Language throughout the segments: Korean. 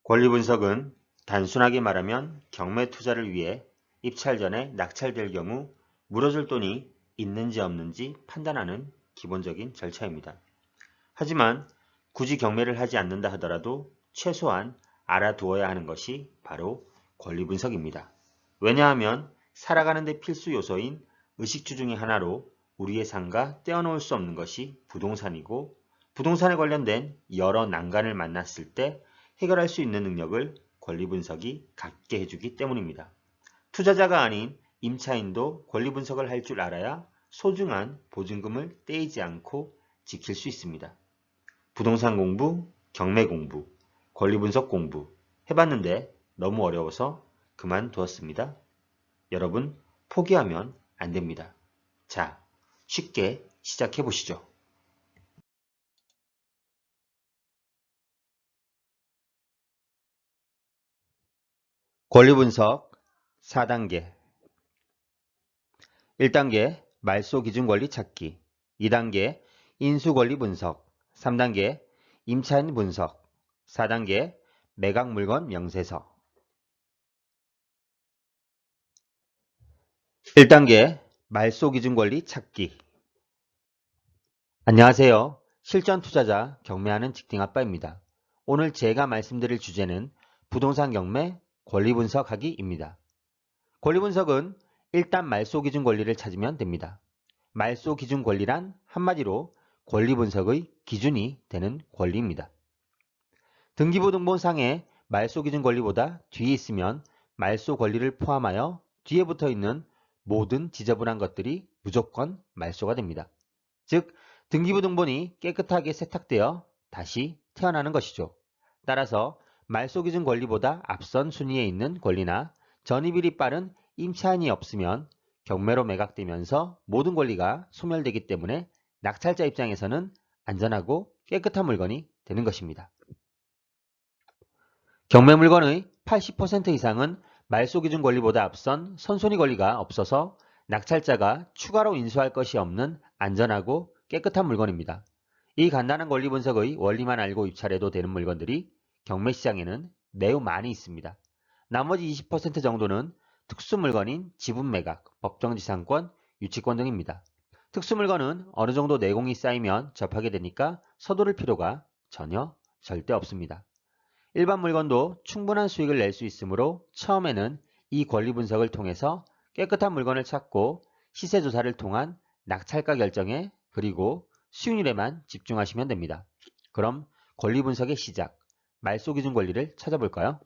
권리 분석은 단순하게 말하면 경매 투자를 위해 입찰 전에 낙찰될 경우 물어줄 돈이 있는지 없는지 판단하는 기본적인 절차입니다. 하지만 굳이 경매를 하지 않는다 하더라도 최소한 알아두어야 하는 것이 바로 권리 분석입니다. 왜냐하면 살아가는 데 필수 요소인 의식주 중의 하나로 우리의 삶과 떼어놓을 수 없는 것이 부동산이고, 부동산에 관련된 여러 난관을 만났을 때 해결할 수 있는 능력을 권리 분석이 갖게 해주기 때문입니다. 투자자가 아닌 임차인도 권리 분석을 할 줄 알아야 소중한 보증금을 떼이지 않고 지킬 수 있습니다. 부동산 공부, 경매 공부, 권리 분석 공부 해봤는데 너무 어려워서 그만두었습니다. 여러분, 포기하면 안 됩니다. 자, 쉽게 시작해 보시죠. 권리 분석 4단계. 1단계 말소 기준 권리 찾기, 2단계 인수 권리 분석, 3단계 임차인 분석, 4단계 매각 물건 명세서. 1단계 말소 기준 권리 찾기. 안녕하세요. 실전 투자자 경매하는 직딩아빠입니다. 오늘 제가 말씀드릴 주제는 부동산 경매 권리 분석하기입니다. 권리 분석은 일단 말소 기준 권리를 찾으면 됩니다. 말소 기준 권리란 한마디로 권리 분석의 기준이 되는 권리입니다. 등기부등본상에 말소 기준 권리보다 뒤에 있으면 말소 권리를 포함하여 뒤에 붙어 있는 모든 지저분한 것들이 무조건 말소가 됩니다. 즉, 등기부등본이 깨끗하게 세탁되어 다시 태어나는 것이죠. 따라서 말소 기준 권리보다 앞선 순위에 있는 권리나 전입일이 빠른 임차인이 없으면 경매로 매각되면서 모든 권리가 소멸되기 때문에 낙찰자 입장에서는 안전하고 깨끗한 물건이 되는 것입니다. 경매 물건의 80% 이상은 말소 기준 권리보다 앞선 선손이 권리가 없어서 낙찰자가 추가로 인수할 것이 없는 안전하고 깨끗한 물건입니다. 이 간단한 권리 분석의 원리만 알고 입찰해도 되는 물건들이 경매 시장에는 매우 많이 있습니다. 나머지 20% 정도는 특수 물건인 지분 매각, 법정지상권, 유치권 등입니다. 특수 물건은 어느 정도 내공이 쌓이면 접하게 되니까 서두를 필요가 절대 없습니다. 일반 물건도 충분한 수익을 낼 수 있으므로 처음에는 이 권리 분석을 통해서 깨끗한 물건을 찾고 시세 조사를 통한 낙찰가 결정에 그리고 수익률에만 집중하시면 됩니다. 그럼 권리 분석의 시작, 말소 기준 권리를 찾아볼까요?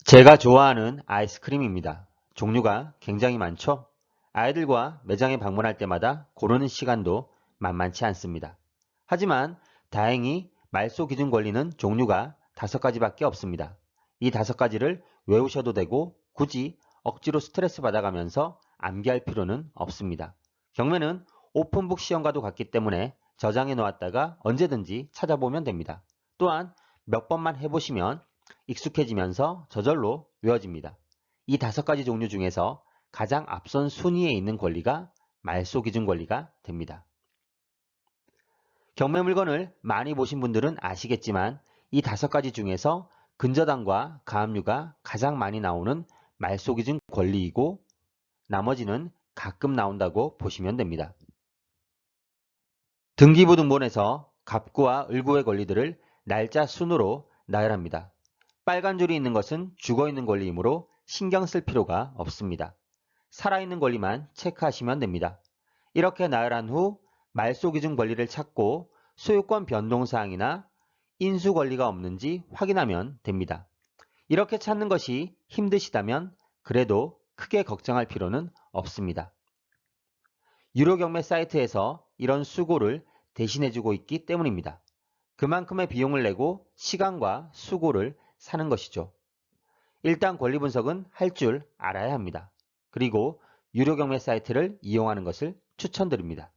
제가 좋아하는 아이스크림입니다. 종류가 굉장히 많죠? 아이들과 매장에 방문할 때마다 고르는 시간도 만만치 않습니다. 하지만 다행히 말소 기준 권리는 종류가 5가지밖에 없습니다. 이 5가지를 외우셔도 되고 굳이 억지로 스트레스 받아가면서 암기할 필요는 없습니다. 경매는 오픈북 시험과도 같기 때문에 저장해 놓았다가 언제든지 찾아보면 됩니다. 또한 몇 번만 해보시면 익숙해지면서 저절로 외워집니다. 이 5가지 종류 중에서 가장 앞선 순위에 있는 권리가 말소 기준 권리가 됩니다. 경매 물건을 많이 보신 분들은 아시겠지만 이 5가지 중에서 근저당과 가압류가 가장 많이 나오는 말소 기준 권리이고 나머지는 가끔 나온다고 보시면 됩니다. 등기부등본에서 갑구와 을구의 권리들을 날짜 순으로 나열합니다. 빨간 줄이 있는 것은 죽어있는 권리이므로 신경 쓸 필요가 없습니다. 살아있는 권리만 체크하시면 됩니다. 이렇게 나열한 후 말소 기준 권리를 찾고 소유권 변동사항이나 인수 권리가 없는지 확인하면 됩니다. 이렇게 찾는 것이 힘드시다면 그래도 크게 걱정할 필요는 없습니다. 유료 경매 사이트에서 이런 수고를 대신해주고 있기 때문입니다. 그만큼의 비용을 내고 시간과 수고를 사는 것이죠. 일단 권리 분석은 할 줄 알아야 합니다. 그리고 유료 경매 사이트를 이용하는 것을 추천드립니다.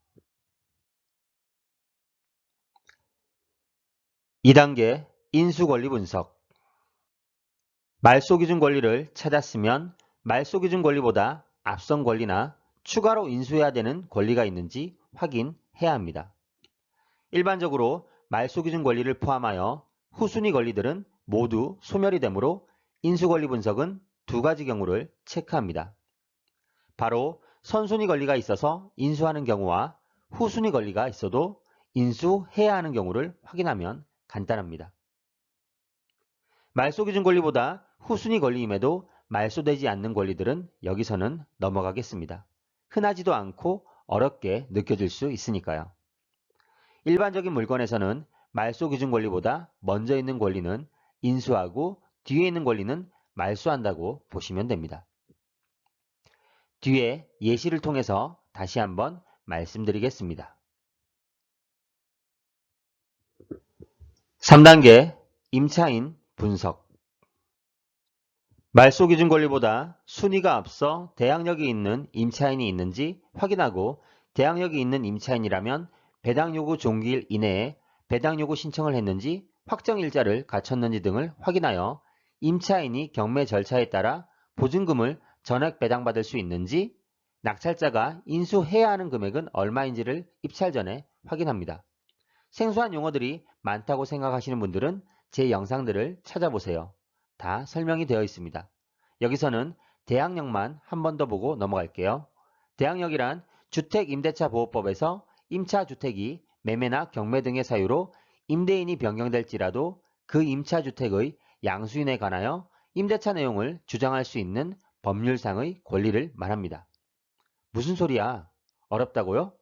2단계 인수 권리 분석. 말소 기준 권리를 찾았으면 말소 기준 권리보다 앞선 권리나 추가로 인수해야 되는 권리가 있는지 확인해야 합니다. 일반적으로 말소 기준 권리를 포함하여 후순위 권리들은 모두 소멸이 되므로 인수권리 분석은 두 가지 경우를 체크합니다. 바로 선순위 권리가 있어서 인수하는 경우와 후순위 권리가 있어도 인수해야 하는 경우를 확인하면 간단합니다. 말소기준 권리보다 후순위 권리임에도 말소되지 않는 권리들은 여기서는 넘어가겠습니다. 흔하지도 않고 어렵게 느껴질 수 있으니까요. 일반적인 물건에서는 말소기준 권리보다 먼저 있는 권리는 인수하고 뒤에 있는 권리는 말소한다고 보시면 됩니다. 뒤에 예시를 통해서 다시 한번 말씀드리겠습니다. 3단계 임차인 분석. 말소기준 권리보다 순위가 앞서 대항력이 있는 임차인이 있는지 확인하고 대항력이 있는 임차인이라면 배당요구 종기일 이내에 배당요구 신청을 했는지 확정일자를 갖췄는지 등을 확인하여 임차인이 경매 절차에 따라 보증금을 전액 배당받을 수 있는지 낙찰자가 인수해야 하는 금액은 얼마인지를 입찰 전에 확인합니다. 생소한 용어들이 많다고 생각하시는 분들은 제 영상들을 찾아보세요. 다 설명이 되어 있습니다. 여기서는 대항력만 한 번 더 보고 넘어갈게요. 대항력이란 주택임대차보호법에서 임차주택이 매매나 경매 등의 사유로 임대인이 변경될지라도 그 임차주택의 양수인에 관하여 임대차 내용을 주장할 수 있는 법률상의 권리를 말합니다. 무슨 소리야? 어렵다고요?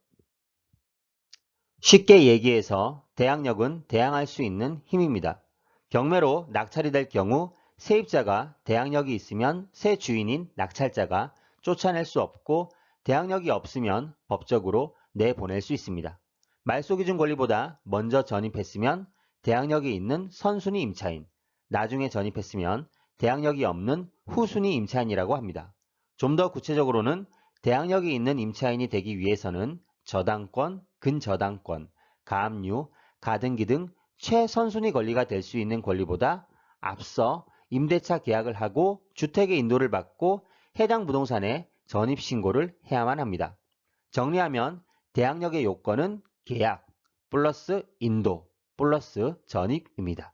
쉽게 얘기해서 대항력은 대항할 수 있는 힘입니다. 경매로 낙찰이 될 경우 세입자가 대항력이 있으면 새 주인인 낙찰자가 쫓아낼 수 없고 대항력이 없으면 법적으로 내보낼 수 있습니다. 말소기준 권리보다 먼저 전입했으면 대항력이 있는 선순위 임차인, 나중에 전입했으면 대항력이 없는 후순위 임차인이라고 합니다. 좀 더 구체적으로는 대항력이 있는 임차인이 되기 위해서는 저당권, 근저당권, 가압류, 가등기 등 최선순위 권리가 될 수 있는 권리보다 앞서 임대차 계약을 하고 주택의 인도를 받고 해당 부동산에 전입신고를 해야만 합니다. 정리하면 대항력의 요건은 계약 플러스 인도 플러스 전입입니다.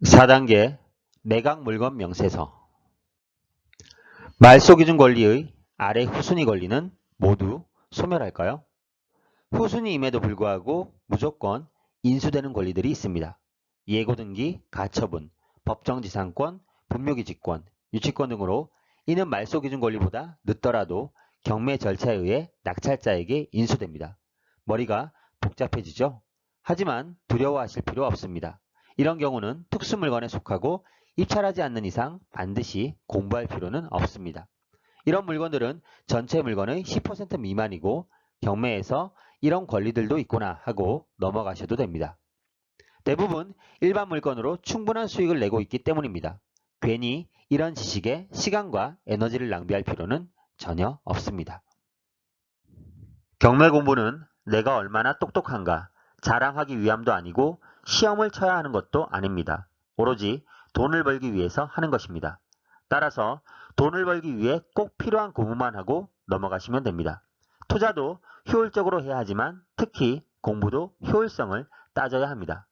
4단계 매각물건 명세서. 말소기준 권리의 아래 후순위 권리는 모두 소멸할까요? 후순위임에도 불구하고 무조건 인수되는 권리들이 있습니다. 예고등기, 가처분, 법정지상권, 분묘기지권, 유치권 등으로 이는 말소기준 권리보다 늦더라도 경매 절차에 의해 낙찰자에게 인수됩니다. 머리가 복잡해지죠? 하지만 두려워하실 필요 없습니다. 이런 경우는 특수물건에 속하고 입찰하지 않는 이상 반드시 공부할 필요는 없습니다. 이런 물건들은 전체 물건의 10% 미만이고 경매에서 이런 권리들도 있구나 하고 넘어가셔도 됩니다. 대부분 일반 물건으로 충분한 수익을 내고 있기 때문입니다. 괜히 이런 지식에 시간과 에너지를 낭비할 필요는 전혀 없습니다. 경매 공부는 내가 얼마나 똑똑한가 자랑하기 위함도 아니고 시험을 쳐야 하는 것도 아닙니다. 오로지 돈을 벌기 위해서 하는 것입니다. 따라서 돈을 벌기 위해 꼭 필요한 공부만 하고 넘어가시면 됩니다. 투자도 효율적으로 해야 하지만 특히 공부도 효율성을 따져야 합니다.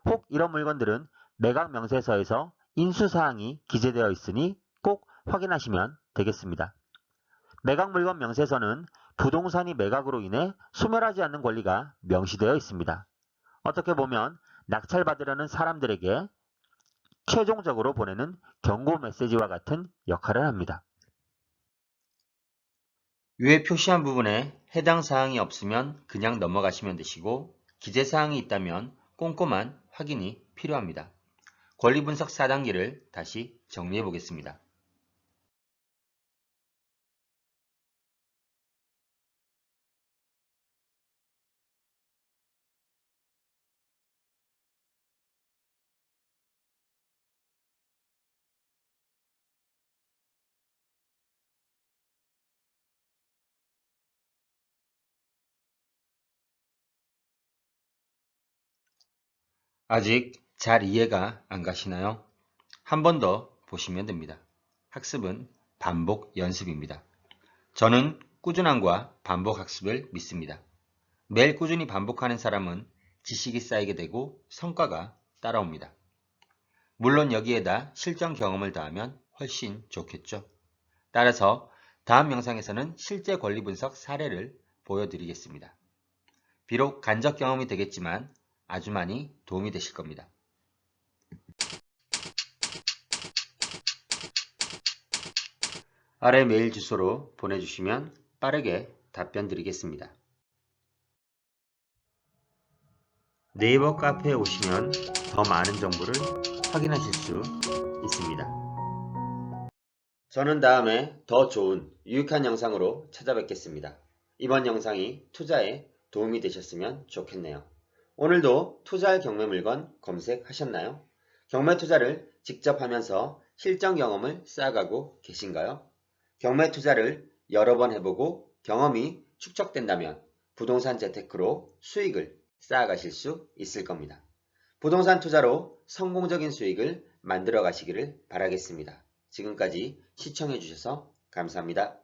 혹 이런 물건들은 매각 명세서에서 인수사항이 기재되어 있으니 꼭 확인하시면 되겠습니다. 매각 물건 명세서는 부동산이 매각으로 인해 소멸하지 않는 권리가 명시되어 있습니다. 어떻게 보면 낙찰받으려는 사람들에게 최종적으로 보내는 경고 메시지와 같은 역할을 합니다. 위에 표시한 부분에 해당 사항이 없으면 그냥 넘어가시면 되시고 기재사항이 있다면 꼼꼼한 확인이 필요합니다. 권리분석 4단계를 다시 정리해 보겠습니다. 아직 잘 이해가 안 가시나요? 한 번 더 보시면 됩니다. 학습은 반복 연습입니다. 저는 꾸준함과 반복 학습을 믿습니다. 매일 꾸준히 반복하는 사람은 지식이 쌓이게 되고 성과가 따라옵니다. 물론 여기에다 실전 경험을 더하면 훨씬 좋겠죠. 따라서 다음 영상에서는 실제 권리 분석 사례를 보여드리겠습니다. 비록 간접 경험이 되겠지만 아주 많이 도움이 되실 겁니다. 아래 메일 주소로 보내주시면 빠르게 답변 드리겠습니다. 네이버 카페에 오시면 더 많은 정보를 확인하실 수 있습니다. 저는 다음에 더 좋은 유익한 영상으로 찾아뵙겠습니다. 이번 영상이 투자에 도움이 되셨으면 좋겠네요. 오늘도 투자할 경매 물건 검색하셨나요? 경매 투자를 직접 하면서 실전 경험을 쌓아가고 계신가요? 경매 투자를 여러 번 해보고 경험이 축적된다면 부동산 재테크로 수익을 쌓아가실 수 있을 겁니다. 부동산 투자로 성공적인 수익을 만들어 가시기를 바라겠습니다. 지금까지 시청해 주셔서 감사합니다.